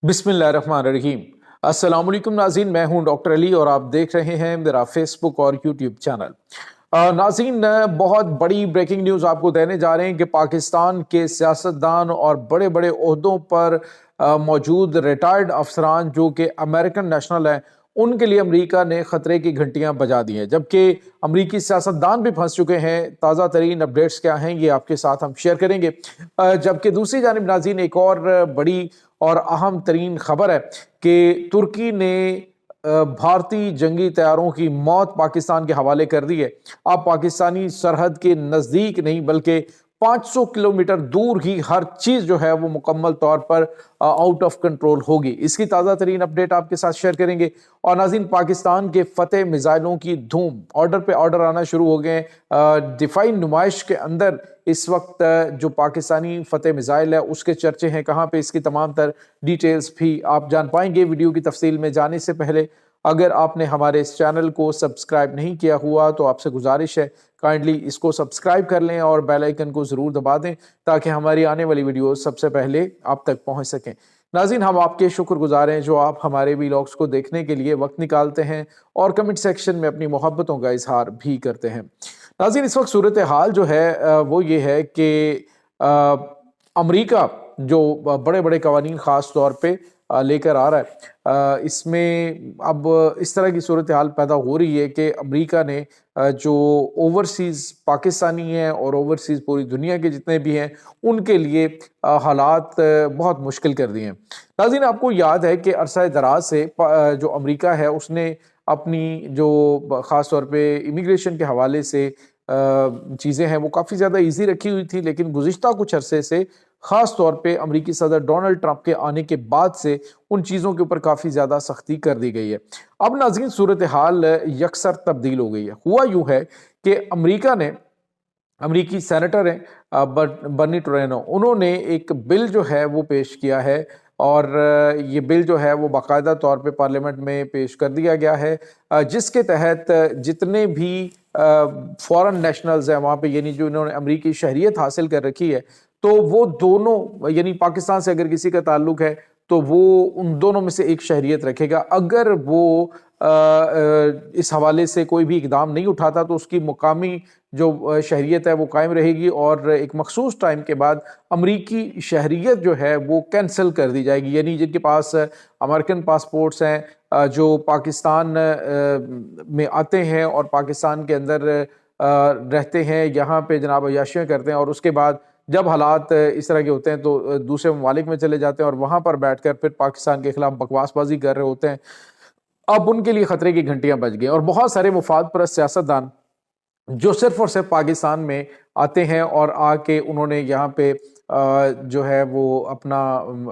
बिस्मिल्लाहिर्रहमानिर्रहीम। अस्सलाम वालेकुम नाज़रीन, मैं हूं डॉक्टर अली और आप देख रहे हैं मेरा फेसबुक और यूट्यूब चैनल। नाज़रीन, बहुत बड़ी ब्रेकिंग न्यूज़ आपको देने जा रहे हैं कि पाकिस्तान के सियासतदान और बड़े बड़े ओहदों पर मौजूद रिटायर्ड अफसरान जो कि अमेरिकन नेशनल हैं, उनके लिए अमेरिका ने खतरे की घंटियां बजा दी हैं, जबकि अमेरिकी सियासतदान भी फंस चुके हैं। ताज़ा तरीन अपडेट्स क्या हैं ये आपके साथ हम शेयर करेंगे। जबकि दूसरी जानिब नाज़रीन, एक और बड़ी और अहम तरीन खबर है कि तुर्की ने भारतीय जंगी तैयारों की मौत पाकिस्तान के हवाले कर दी है। अब पाकिस्तानी सरहद के नज़दीक नहीं बल्कि 500 किलोमीटर दूर ही हर चीज़ जो है वो मुकम्मल तौर पर आउट ऑफ कंट्रोल होगी। इसकी ताज़ा तरीन अपडेट आपके साथ शेयर करेंगे। और नाज़रीन, पाकिस्तान के फतेह मिसाइलों की धूम, ऑर्डर पे ऑर्डर आना शुरू हो गए हैं। दिफाई नुमाइश के अंदर इस वक्त जो पाकिस्तानी फतेह मिसाइल है उसके चर्चे हैं, कहाँ पे, इसकी तमाम तर डिटेल्स भी आप जान पाएंगे। वीडियो की तफसील में जाने से पहले अगर आपने हमारे इस चैनल को सब्सक्राइब नहीं किया हुआ तो आपसे गुजारिश है काइंडली इसको सब्सक्राइब कर लें और बेल आइकन को ज़रूर दबा दें ताकि हमारी आने वाली वीडियो सबसे पहले आप तक पहुंच सकें। नाज़रीन, हम आपके शुक्रगुजार हैं जो आप हमारे वीलॉग्स को देखने के लिए वक्त निकालते हैं और कमेंट सेक्शन में अपनी मोहब्बतों का इजहार भी करते हैं। नाज़रीन, इस वक्त सूरत हाल जो है वो ये है कि अमेरिका जो बड़े बड़े कवानीन ख़ास तौर पे लेकर आ रहा है, इसमें अब इस तरह की सूरत हाल पैदा हो रही है कि अमेरिका ने जो ओवरसीज़ पाकिस्तानी हैं और ओवरसीज़ पूरी दुनिया के जितने भी हैं उनके लिए हालात बहुत मुश्किल कर दिए हैं। नाज़रीन, आपको याद है कि अरसा दराज से जो अमेरिका है उसने अपनी जो ख़ास तौर पे इमिग्रेशन के हवाले से चीज़ें हैं वो काफ़ी ज़्यादा ईजी रखी हुई थी, लेकिन गुज़िश्ता कुछ अरसे से ख़ास तौर पे अमेरिकी सदर डोनाल्ड ट्रंप के आने के बाद से उन चीज़ों के ऊपर काफ़ी ज़्यादा सख्ती कर दी गई है। अब नाज़रीन, सूरत हाल यकसर तब्दील हो गई है। हुआ यूँ है कि अमेरिका ने, अमेरिकी सेनेटर हैं बर्नी टोरेनो, उन्होंने एक बिल जो है वो पेश किया है और ये बिल जो है वो बाकायदा तौर पे पार्लियामेंट में पेश कर दिया गया है, जिसके तहत जितने भी फॉरेन नेशनल्स हैं वहाँ पे, यानी जो इन्होंने अमेरिकी शहरियत हासिल कर रखी है, तो वो दोनों, यानी पाकिस्तान से अगर किसी का ताल्लुक है तो वो उन दोनों में से एक शहरियत रखेगा। अगर वो इस हवाले से कोई भी इकदाम नहीं उठाता तो उसकी मुकामी जो शहरियत है वो कायम रहेगी और एक मखसूस टाइम के बाद अमरीकी शहरियत जो है वो कैंसिल कर दी जाएगी। यानी जिनके पास अमेरिकन पासपोर्ट्स हैं, जो पाकिस्तान में आते हैं और पाकिस्तान के अंदर रहते हैं, यहाँ पे जनाब अय्याशियाँ करते हैं और उसके बाद जब हालात इस तरह के होते हैं तो दूसरे ममालिक में चले जाते हैं और वहाँ पर बैठकर फिर पाकिस्तान के खिलाफ बकवासबाजी कर रहे होते हैं। अब उनके लिए खतरे की घंटियां बज गई और बहुत सारे मुफाद परस्त सियासतदान जो सिर्फ और सिर्फ पाकिस्तान में आते हैं और आके उन्होंने यहाँ पे जो है वो अपना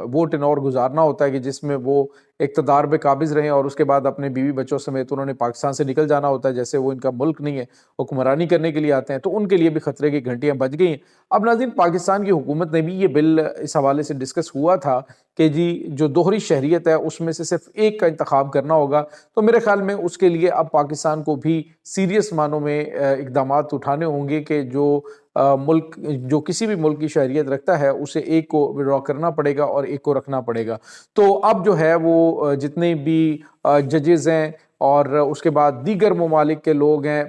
वो टेनोर गुजारना होता है कि जिसमें वो इक़्तिदार पे काबिज रहें और उसके बाद अपने बीवी बच्चों समेत उन्होंने पाकिस्तान से निकल जाना होता है, जैसे वो इनका मुल्क नहीं है, हुक्मरानी करने के लिए आते हैं, तो उनके लिए भी खतरे की घंटियां बज गई हैं। अब नाज़रीन, पाकिस्तान की हुकूमत ने भी ये बिल इस हवाले से डिस्कस हुआ था कि जी जो दोहरी शहरियत है उसमें से सिर्फ एक का इंतखाब करना होगा, तो मेरे ख्याल में उसके लिए अब पाकिस्तान को भी सीरियस मानों में इक़दामात उठाने होंगे कि जो मुल्क, जो किसी भी मुल्क की शहरियत रखता है उसे एक को विड्रॉ करना पड़ेगा और एक को रखना पड़ेगा। तो अब जो है वो जितने भी जजेस हैं और उसके बाद दीगर ममालिक के लोग हैं,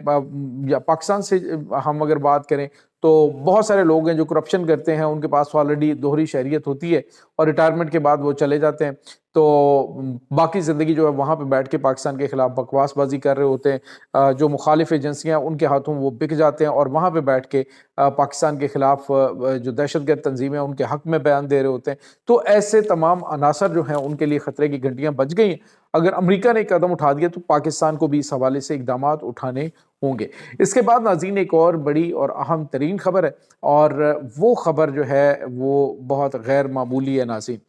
या पाकिस्तान से हम अगर बात करें तो बहुत सारे लोग हैं जो करप्शन करते हैं, उनके पास ऑलरेडी दोहरी शहरियत होती है और रिटायरमेंट के बाद वो चले जाते हैं, तो बाकी ज़िंदगी जो है वहाँ पे बैठ के पाकिस्तान के ख़िलाफ़ बकवासबाजी कर रहे होते हैं। जो मुखालिफ एजेंसियाँ उनके हाथों वो बिक जाते हैं और वहाँ पे बैठ के पाकिस्तान के ख़िलाफ़ जो दहशतगर्द तंजीमें हैं उनके हक़ में बयान दे रहे होते हैं। तो ऐसे तमाम अनासर जो हैं उनके लिए ख़तरे की घंटियाँ बज गई हैं। अगर अमेरिका ने एक कदम उठा दिया तो पाकिस्तान को भी इस हवाले से इक़दामात उठाने होंगे। इसके बाद नाज़रीन, एक और बड़ी और अहम तरीन खबर है और वो खबर जो है वो बहुत गैर मामूली है नाज़रीन।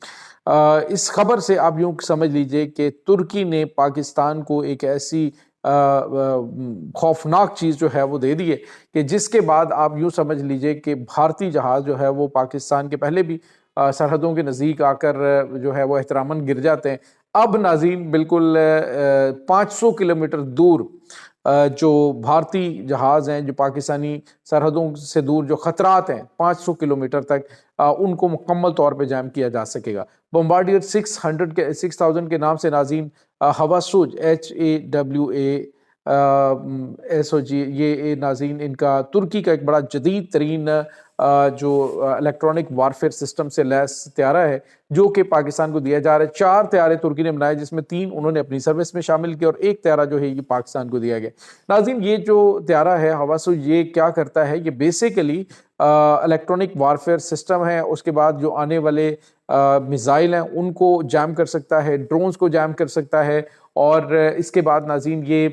इस खबर से आप यूँ समझ लीजिए कि तुर्की ने पाकिस्तान को एक ऐसी खौफनाक चीज़ जो है वो दे दी है कि जिसके बाद आप यूँ समझ लीजिए कि भारतीय जहाज़ जो है वो पाकिस्तान के पहले भी सरहदों के नज़दीक आकर जो है वो एहतरामन गिर जाते हैं। अब नाज़रीन, बिल्कुल 500 किलोमीटर दूर जो भारतीय जहाज़ हैं, जो पाकिस्तानी सरहदों से दूर जो ख़तरात हैं 500 किलोमीटर तक, उनको मुकम्मल तौर पे जैम किया जा सकेगा। بمبارڈیئر 6000 کے نام سے ناظرین ہوا سوج HAWASOG یہ ناظرین ان کا ترکی کا ایک بڑا جدید ترین جو الیکٹرانک وارفیئر سسٹم سے لیس طیارہ ہے جو کہ پاکستان کو دیا جا رہا ہے. 4 طیارے ترکی نے بنائے جس میں 3 انہوں نے اپنی سروس میں شامل کیا اور 1 طیارہ جو ہے یہ پاکستان کو دیا گیا. ناظرین یہ جو طیارہ ہے ہواسو یہ کیا کرتا ہے, یہ بیسیکلی الیکٹرانک وارفیئر سسٹم ہے. اس کے بعد جو آنے والے میزائل ہیں ان کو جام کر سکتا ہے, ڈرونز کو جام کر سکتا ہے, اور اس کے بعد ناظرین یہ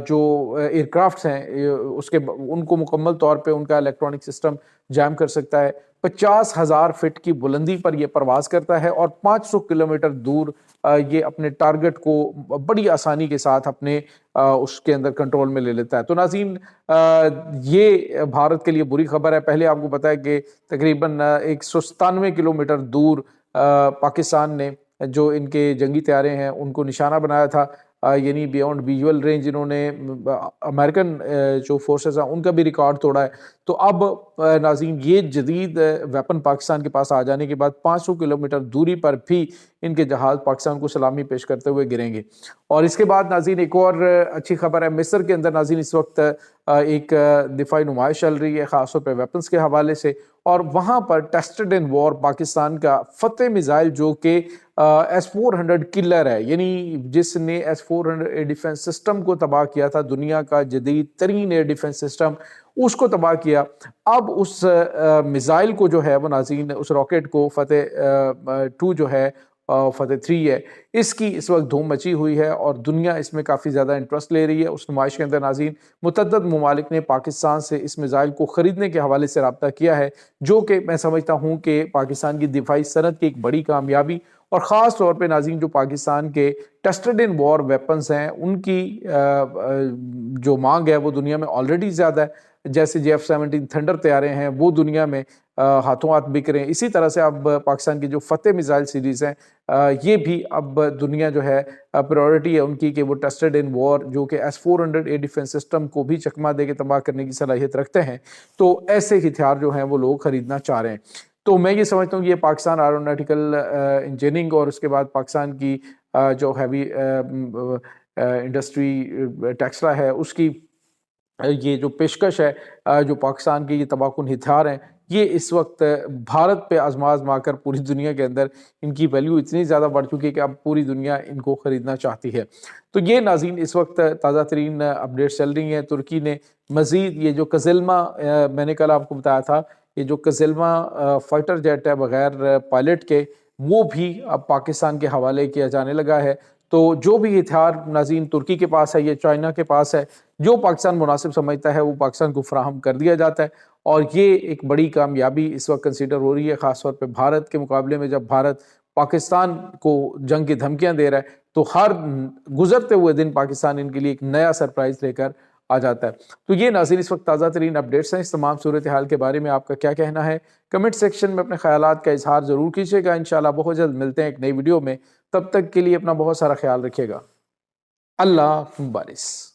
جو ایئرکرافٹس ہیں ان کو مکمل طور پہ ان کا الیکٹرانک سسٹم جام کر سکتا ہے. 50,000 فٹ کی بلندی پر یہ پرواز کرتا ہے اور 500 کلومیٹر دور یہ اپنے ٹارگٹ کو بڑی آسانی کے ساتھ اپنے اس کے اندر کنٹرول میں لے لیتا ہے. تو ناظرین یہ بھارت کے لیے بری خبر ہے. پہلے آپ کو پتا ہے کہ تقریباً 197 کلومیٹر دور پاکستان نے جو ان کے جنگی طیارے ہیں ان کو نشانہ بنایا تھا, یعنی بیونڈ ویژول رینج انہوں نے امریکن جو فورسز ہیں ان کا بھی ریکارڈ توڑا ہے. تو اب ناظرین یہ جدید ویپن پاکستان کے پاس آ جانے کے بعد 500 کلومیٹر دوری پر بھی ان کے جہاز پاکستان کو سلامی پیش کرتے ہوئے گریں گے. اور اس کے بعد ناظرین ایک اور اچھی خبر ہے, مصر کے اندر ناظرین اس وقت ایک دفاعی نمائش چل رہی ہے خاص طور پہ ویپنز کے حوالے سے, اور وہاں پر ٹیسٹڈ ان وار پاکستان کا فتح میزائل جو کہ S-400 کلر ہے, یعنی جس نے S-400 ایئر ڈیفنس سسٹم کو تباہ کیا تھا, دنیا کا جدید ترین ایئر ڈیفنس سسٹم, اس کو تباہ کیا. اب اس میزائل کو جو ہے وہ ناظرین اس راکٹ کو فتح 2 جو ہے فتح 3 ہے, اس کی اس وقت دھوم مچی ہوئی ہے اور دنیا اس میں کافی زیادہ انٹرسٹ لے رہی ہے. اس نمائش کے اندر ناظرین متعدد ممالک نے پاکستان سے اس میزائل کو خریدنے کے حوالے سے رابطہ کیا ہے, جو کہ میں سمجھتا ہوں کہ پاکستان کی دفاعی صنعت کی ایک بڑی کامیابی, اور خاص طور پہ ناظرین جو پاکستان کے ٹیسٹڈ ان وار ویپنز ہیں ان کی جو مانگ ہے وہ دنیا میں آلریڈی زیادہ ہے. جیسے F-17 تھنڈر طیارے ہیں وہ دنیا میں ہاتھوں ہاتھ بک رہے ہیں, اسی طرح سے اب پاکستان کی جو فتح میزائل سیریز ہیں یہ بھی اب دنیا جو ہے پرائورٹی ہے ان کی کہ وہ ٹیسٹڈ ان وار جو کہ S-400 ایئر ڈیفنس سسٹم کو بھی چکما دے کے تباہ کرنے کی صلاحیت رکھتے ہیں, تو ایسے ہتھیار جو ہیں وہ لوگ خریدنا چاہ رہے ہیں. تو میں یہ سمجھتا ہوں کہ یہ پاکستان ایروناٹیکل انجینئرنگ اور اس کے بعد پاکستان کی جو ہیوی انڈسٹری ٹیکسلا ہے اس کی یہ جو پیشکش ہے جو پاکستان کے یہ تباہ کن ہتھیار ہیں یہ اس وقت بھارت پہ آزما کر پوری دنیا کے اندر ان کی ویلیو اتنی زیادہ بڑھ چکی ہے کہ اب پوری دنیا ان کو خریدنا چاہتی ہے. تو یہ ناظرین اس وقت تازہ ترین اپڈیٹس چل رہی ہیں. ترکی نے مزید یہ جو کزلما میں نے کل آپ کو بتایا تھا, یہ جو کزلما فائٹر جیٹ ہے بغیر پائلٹ کے, وہ بھی اب پاکستان کے حوالے کیا جانے لگا ہے. تو جو بھی ہتھیار ناظرین ترکی کے پاس ہے یا چائنا کے پاس ہے, جو پاکستان مناسب سمجھتا ہے وہ پاکستان کو فراہم کر دیا جاتا ہے, اور یہ ایک بڑی کامیابی اس وقت کنسیڈر ہو رہی ہے خاص طور پہ بھارت کے مقابلے میں. جب بھارت پاکستان کو جنگ کی دھمکیاں دے رہا ہے تو ہر گزرتے ہوئے دن پاکستان ان کے لیے ایک نیا سرپرائز لے کر آ جاتا ہے. تو یہ ناظرین اس وقت تازہ ترین اپڈیٹس ہیں. اس تمام صورتحال کے بارے میں آپ کا کیا کہنا ہے؟ کمنٹ سیکشن میں اپنے خیالات کا اظہار ضرور کیجیے گا. انشاءاللہ بہت جلد ملتے ہیں ایک نئی ویڈیو میں. تب تک کے لیے اپنا بہت سارا خیال رکھیے گا. اللہ حافظ.